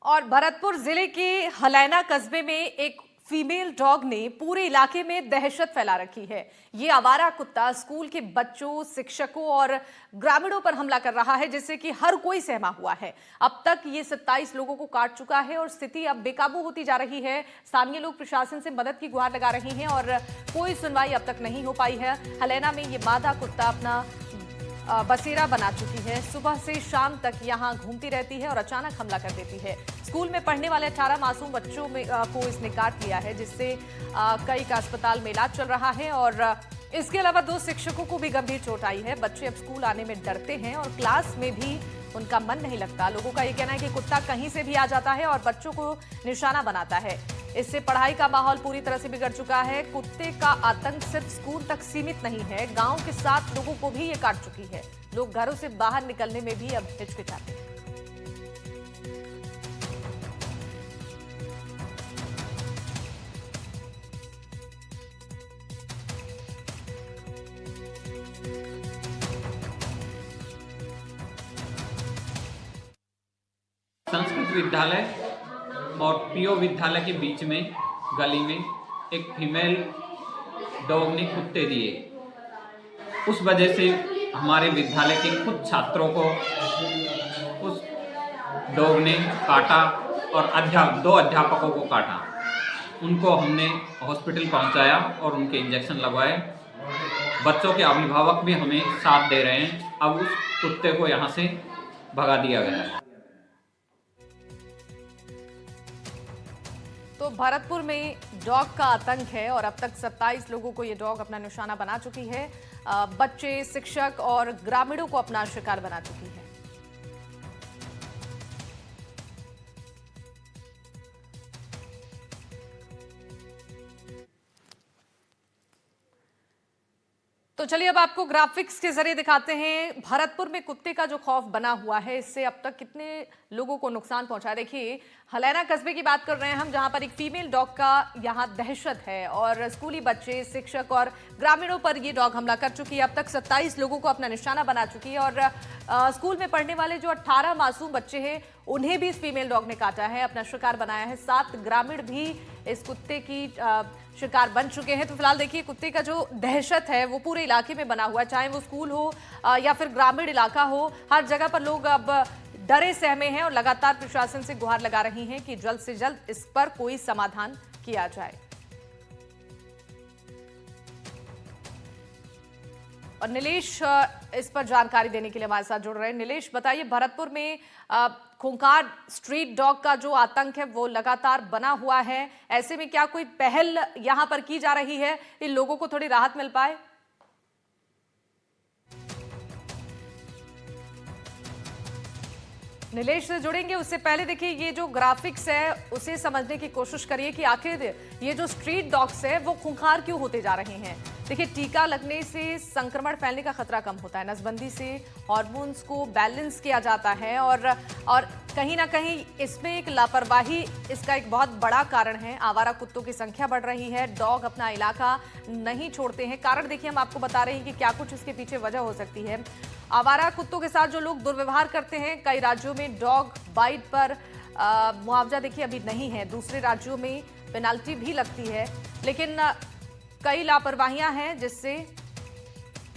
और भरतपुर जिले के हलैना कस्बे में एक फीमेल डॉग ने पूरे इलाके में दहशत फैला रखी है। ये आवारा कुत्ता स्कूल के बच्चों, शिक्षकों और ग्रामीणों पर हमला कर रहा है, जिससे कि हर कोई सहमा हुआ है। अब तक ये 27 लोगों को काट चुका है और स्थिति अब बेकाबू होती जा रही है। स्थानीय लोग प्रशासन से मदद की गुहार लगा रहे हैं और कोई सुनवाई अब तक नहीं हो पाई है। हलैना में ये मादा कुत्ता अपना बसेरा बना चुकी है। सुबह से शाम तक यहाँ घूमती रहती है और अचानक हमला कर देती है। स्कूल में पढ़ने वाले 18 मासूम बच्चों को इसने काट लिया है, जिससे कई का अस्पताल में इलाज चल रहा है और इसके अलावा 2 शिक्षकों को भी गंभीर चोट आई है। बच्चे अब स्कूल आने में डरते हैं और क्लास में भी उनका मन नहीं लगता। लोगों का ये कहना है कि कुत्ता कहीं से भी आ जाता है और बच्चों को निशाना बनाता है। इससे पढ़ाई का माहौल पूरी तरह से बिगड़ चुका है। कुत्ते का आतंक सिर्फ स्कूल तक सीमित नहीं है, गांव के 7 लोगों को भी ये काट चुकी है। लोग घरों से बाहर निकलने में भी अब हिचकिचाते हैं। संस्कृत विद्यालय और पीओ विद्यालय के बीच में गली में एक फीमेल डॉग ने कुत्ते दिए। उस वजह से हमारे विद्यालय के कुछ छात्रों को उस डॉग ने काटा और 2 अध्यापकों को काटा। उनको हमने हॉस्पिटल पहुंचाया और उनके इंजेक्शन लगवाए। बच्चों के अभिभावक भी हमें साथ दे रहे हैं। अब उस कुत्ते को यहाँ से भगा दिया गया है। तो भरतपुर में डॉग का आतंक है और अब तक 27 लोगों को ये डॉग अपना निशाना बना चुकी है। बच्चे, शिक्षक और ग्रामीणों को अपना शिकार बना चुकी है। तो चलिए अब आपको ग्राफिक्स के जरिए दिखाते हैं भरतपुर में कुत्ते का जो खौफ बना हुआ है, इससे अब तक कितने लोगों को नुकसान पहुंचा है। देखिए, हलैना कस्बे की बात कर रहे हैं हम, जहां पर एक फीमेल डॉग का यहां दहशत है और स्कूली बच्चे, शिक्षक और ग्रामीणों पर ये डॉग हमला कर चुकी है। अब तक 27 लोगों को अपना निशाना बना चुकी है और स्कूल में पढ़ने वाले जो 18 मासूम बच्चे हैं, उन्हें भी इस फीमेल डॉग ने काटा है, अपना शिकार बनाया है। 7 ग्रामीण भी इस कुत्ते की शिकार बन चुके हैं। तो फिलहाल देखिए, कुत्ते का जो दहशत है वो पूरे इलाके में बना हुआ है, चाहे वो स्कूल हो या फिर ग्रामीण इलाका हो। हर जगह पर लोग अब डरे सहमे हैं और लगातार प्रशासन से गुहार लगा रही हैं कि जल्द से जल्द इस पर कोई समाधान किया जाए। और नीलेश इस पर जानकारी देने के लिए हमारे साथ जुड़ रहे हैं। नीलेश, बताइए, भरतपुर में खूंखार स्ट्रीट डॉग का जो आतंक है वो लगातार बना हुआ है। ऐसे में क्या कोई पहल यहां पर की जा रही है, इन लोगों को थोड़ी राहत मिल पाए? नीलेश से जुड़ेंगे, उससे पहले देखिए ये जो ग्राफिक्स है उसे समझने की कोशिश करिए कि आखिर ये जो स्ट्रीट डॉग्स है वो खूंखार क्यों होते जा रहे हैं। देखिए, टीका लगने से संक्रमण फैलने का खतरा कम होता है, नसबंदी से हार्मोन्स को बैलेंस किया जाता है और कहीं ना कहीं इसमें एक लापरवाही इसका एक बहुत बड़ा कारण है। आवारा कुत्तों की संख्या बढ़ रही है, डॉग अपना इलाका नहीं छोड़ते हैं। कारण देखिए, हम आपको बता रहे हैं कि क्या कुछ इसके पीछे वजह हो सकती है। आवारा कुत्तों के साथ जो लोग दुर्व्यवहार करते हैं, कई राज्यों में डॉग बाइट पर मुआवजा देखिए अभी नहीं है, दूसरे राज्यों में पेनाल्टी भी लगती है, लेकिन कई लापरवाहियां हैं जिससे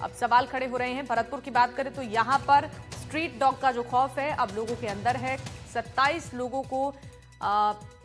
अब सवाल खड़े हो रहे हैं। भरतपुर की बात करें तो यहां पर स्ट्रीट डॉग का जो खौफ है अब लोगों के अंदर है। 27 लोगों को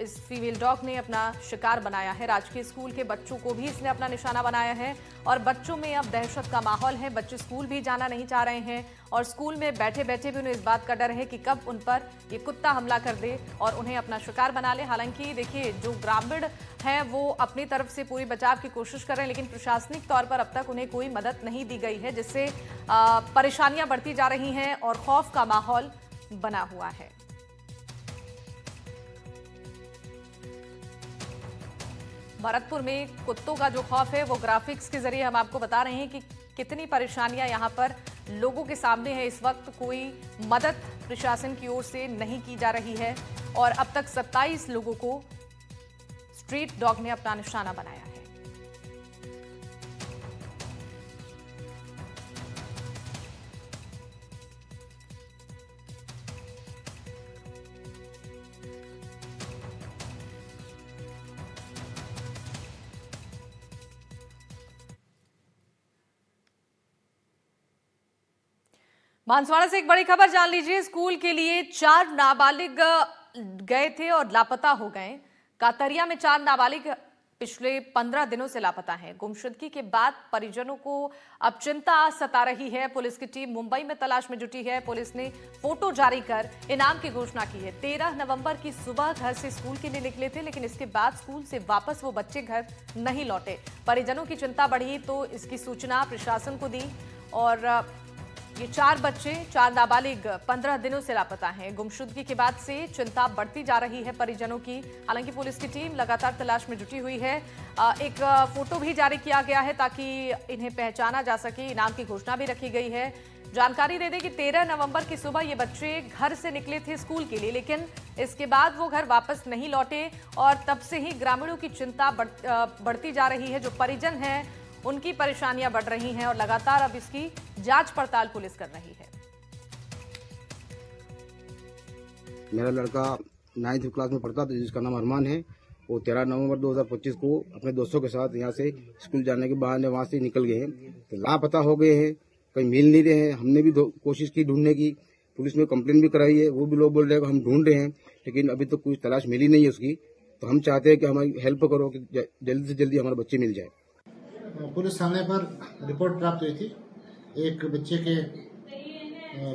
इस फीमेल डॉग ने अपना शिकार बनाया है। राजकीय स्कूल के बच्चों को भी इसने अपना निशाना बनाया है और बच्चों में अब दहशत का माहौल है। बच्चे स्कूल भी जाना नहीं चाह रहे हैं और स्कूल में बैठे बैठे भी उन्हें इस बात का डर है कि कब उन पर ये कुत्ता हमला कर दे और उन्हें अपना शिकार बना ले। हालांकि देखिए, जो ग्रामीण हैं वो अपनी तरफ से पूरी बचाव की कोशिश कर रहे हैं, लेकिन प्रशासनिक तौर पर अब तक उन्हें कोई मदद नहीं दी गई है, जिससे परेशानियां बढ़ती जा रही हैं और खौफ का माहौल बना हुआ है। भरतपुर में कुत्तों का जो खौफ है वो ग्राफिक्स के जरिए हम आपको बता रहे हैं कि कितनी परेशानियां यहां पर लोगों के सामने है। इस वक्त कोई मदद प्रशासन की ओर से नहीं की जा रही है और अब तक 27 लोगों को स्ट्रीट डॉग ने अपना निशाना बनाया है। बांसवाड़ा से एक बड़ी खबर जान लीजिए। स्कूल के लिए 4 नाबालिग गए थे और लापता हो गए। कातरिया में 4 नाबालिग पिछले 15 दिनों से लापता हैं। गुमशुदगी के बाद परिजनों को अब चिंता सता रही है। पुलिस की टीम मुंबई में तलाश में जुटी है। पुलिस ने फोटो जारी कर इनाम की घोषणा की है। 13 नवंबर की सुबह घर से स्कूल के लिए निकले थे, लेकिन इसके बाद स्कूल से वापस वो बच्चे घर नहीं लौटे। परिजनों की चिंता बढ़ी तो इसकी सूचना प्रशासन को दी और ये 4 बच्चे, 4 नाबालिग 15 दिनों से लापता हैं। गुमशुदगी के बाद से चिंता बढ़ती जा रही है परिजनों की। हालांकि पुलिस की टीम लगातार तलाश में जुटी हुई है। एक फोटो भी जारी किया गया है ताकि इन्हें पहचाना जा सके। इनाम की घोषणा भी रखी गई है। जानकारी दे दें कि 13 नवंबर की सुबह ये बच्चे घर से निकले थे स्कूल के लिए, लेकिन इसके बाद वो घर वापस नहीं लौटे और तब से ही ग्रामीणों की चिंता बढ़ती जा रही है। जो परिजन हैं उनकी परेशानियां बढ़ रही हैं और लगातार अब इसकी जांच पड़ताल पुलिस कर रही है। मेरा लड़का 9th क्लास में पढ़ता था, जिसका नाम अरमान है। वो 13 नवंबर 2025 को अपने दोस्तों के साथ यहाँ से स्कूल जाने के बहाने वहाँ से निकल गए हैं, तो लापता हो गए हैं, कहीं मिल नहीं रहे हैं। हमने भी कोशिश की ढूंढने की, पुलिस में कंप्लेन भी कराई है। वो भी लोग बोल रहे हैं कि हम ढूंढ रहे हैं, लेकिन अभी तो कुछ तलाश मिली नहीं है उसकी। तो हम चाहते हैं कि हमारी हेल्प करो कि जल्दी से जल्दी हमारे बच्चे मिल जाए। पुलिस थाने पर रिपोर्ट प्राप्त हुई थी एक बच्चे के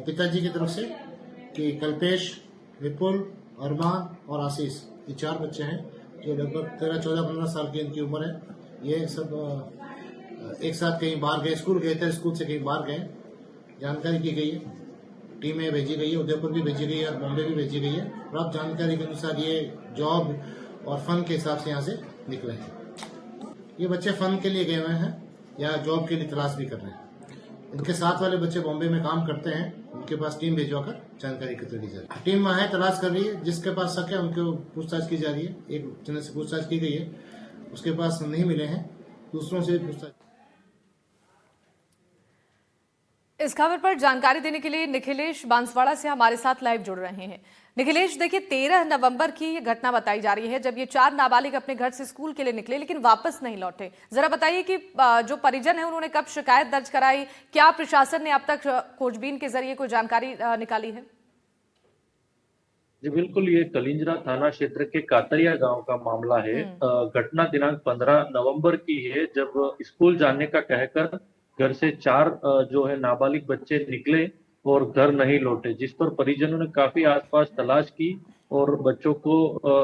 पिताजी की तरफ से कि कल्पेश, विपुल, अरमान और आशीष, ये 4 बच्चे हैं जो लगभग 13, 14, 15 साल की इनकी उम्र है। ये सब एक साथ कहीं बाहर गए, स्कूल गए थे, स्कूल से कहीं बाहर गए। जानकारी की गई है, टीमें भेजी गई है, उदयपुर भी भेजी गई है और बॉम्बे भी भेजी गई है। प्राप्त जानकारी के अनुसार ये जॉब और फन के हिसाब से यहाँ से निकले हैं। ये बच्चे फन के लिए गए हुए हैं या जॉब के लिए तलाश भी कर रहे हैं। इनके साथ वाले बच्चे बॉम्बे में काम करते हैं, उनके पास टीम भिजवाकर जानकारी एकत्र की जा रही है। टीम वहाँ है, तलाश कर रही है। जिसके पास शक है उनको पूछताछ की जा रही है। एक जने से पूछताछ की गई है, उसके पास नहीं मिले हैं, दूसरों से पूछताछ। इस खबर पर जानकारी देने के लिए निखिलेश बांसवाड़ा से हमारे साथ लाइव जुड़ रहे हैं। निखिलेश, देखिए 13 नवंबर की ये घटना बताई जा रही है जब ये 4 नाबालिग अपने घर से स्कूल के लिए निकले लेकिन वापस नहीं लौटे। जरा बताइए कि जो परिजन है उन्होंने कब शिकायत दर्ज कराई, क्या प्रशासन ने अब तक खोजबीन के जरिए कोई जानकारी निकाली है? जी बिल्कुल, ये कलिंजरा थाना क्षेत्र के कातरिया गांव का मामला है। घटना दिनांक 15 नवंबर की है, जब स्कूल जाने का कहकर घर से 4 जो है नाबालिग बच्चे निकले और घर नहीं लौटे, जिस पर परिजनों ने काफी आसपास तलाश की और बच्चों को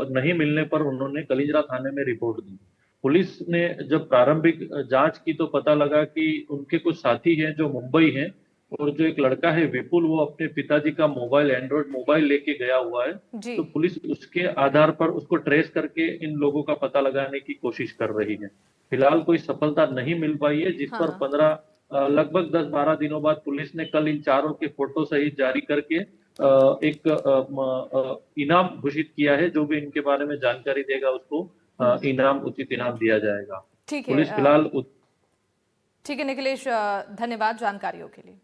नहीं मिलने पर उन्होंने कलिंजरा थाने में रिपोर्ट दी। पुलिस ने जब प्रारंभिक जांच की तो पता लगा कि उनके कुछ साथी हैं जो मुंबई हैं और जो एक लड़का है विपुल, वो अपने पिताजी का मोबाइल, एंड्रॉइड मोबाइल लेके गया हुआ है। तो पुलिस उसके आधार पर उसको ट्रेस करके इन लोगों का पता लगाने की कोशिश कर रही है। फिलहाल कोई सफलता नहीं मिल पाई है, जिस पर लगभग 10-12 दिनों बाद पुलिस ने कल इन 4 के फोटो सहित जारी करके एक इनाम घोषित किया है। जो भी इनके बारे में जानकारी देगा उसको उचित इनाम दिया जाएगा। ठीक है, पुलिस फिलहाल ठीक है निखिलेश, धन्यवाद जानकारियों के लिए।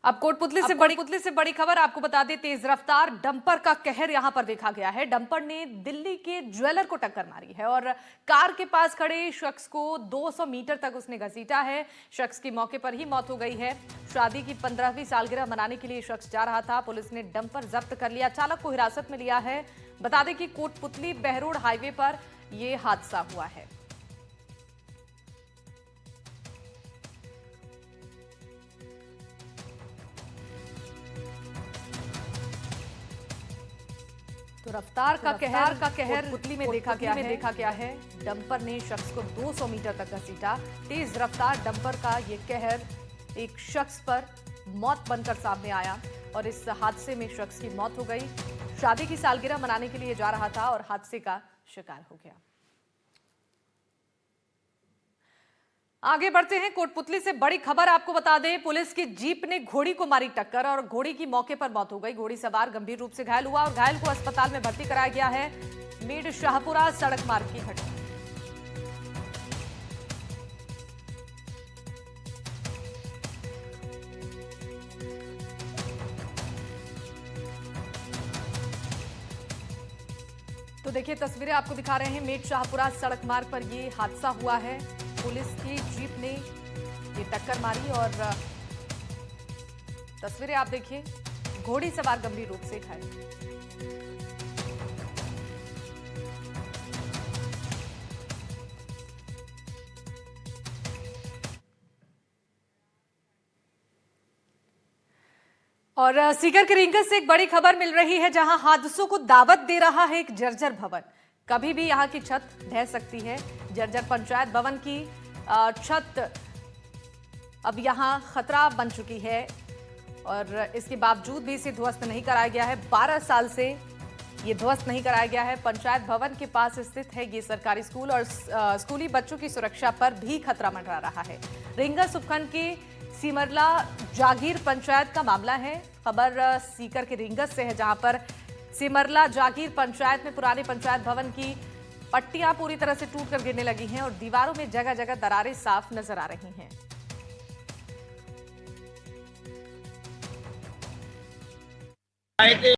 अब कोटपुतली से बड़ी खबर आपको बता दें, तेज रफ्तार डंपर का कहर यहां पर देखा गया है। डंपर ने दिल्ली के ज्वेलर को टक्कर मारी है और कार के पास खड़े शख्स को 200 मीटर तक उसने घसीटा है। शख्स की मौके पर ही मौत हो गई है। शादी की 15वीं सालगिरह मनाने के लिए शख्स जा रहा था। पुलिस ने डंपर जब्त कर लिया, चालक को हिरासत में लिया है। बता दें कि कोटपुतली बहरोड हाईवे पर यह हादसा हुआ है। तो रफ्तार का कहर पुतली में देखा गया है। डंपर ने शख्स को 200 मीटर तक घसीटा। तेज रफ्तार डंपर का ये कहर एक शख्स पर मौत बनकर सामने आया और इस हादसे में शख्स की मौत हो गई। शादी की सालगिरह मनाने के लिए जा रहा था और हादसे का शिकार हो गया। आगे बढ़ते हैं, कोटपुतली से बड़ी खबर आपको बता दें, पुलिस की जीप ने घोड़ी को मारी टक्कर और घोड़ी की मौके पर मौत हो गई। घोड़ी सवार गंभीर रूप से घायल हुआ और घायल को अस्पताल में भर्ती कराया गया है। मेड शाहपुरा सड़क मार्ग की घटना। तो देखिए तस्वीरें आपको दिखा रहे हैं, मेड शाहपुरा सड़क मार्ग पर ये हादसा हुआ है। पुलिस की जीप ने ये टक्कर मारी और तस्वीरें आप देखिए, घोड़ी सवार गंभीर रूप से घायल। और सीकर के रिंगस से एक बड़ी खबर मिल रही है, जहां हादसों को दावत दे रहा है एक जर्जर भवन। कभी भी यहां की छत ढह सकती है। जर्जर पंचायत भवन की छत अब यहां खतरा बन चुकी है और इसके बावजूद भी इसे ध्वस्त नहीं कराया गया है। 12 साल से ये ध्वस्त नहीं कराया गया है। पंचायत भवन के पास स्थित है ये सरकारी स्कूल और स्कूली बच्चों की सुरक्षा पर भी खतरा मंडरा रहा है। रिंगस उपखंड के सिमरला जागीर पंचायत का मामला है। खबर सीकर के रिंगस से है, जहां पर सिमरला जागीर पंचायत में पुराने पंचायत भवन की पट्टियां पूरी तरह से टूटकर गिरने लगी हैं और दीवारों में जगह जगह दरारें साफ नजर आ रही हैं।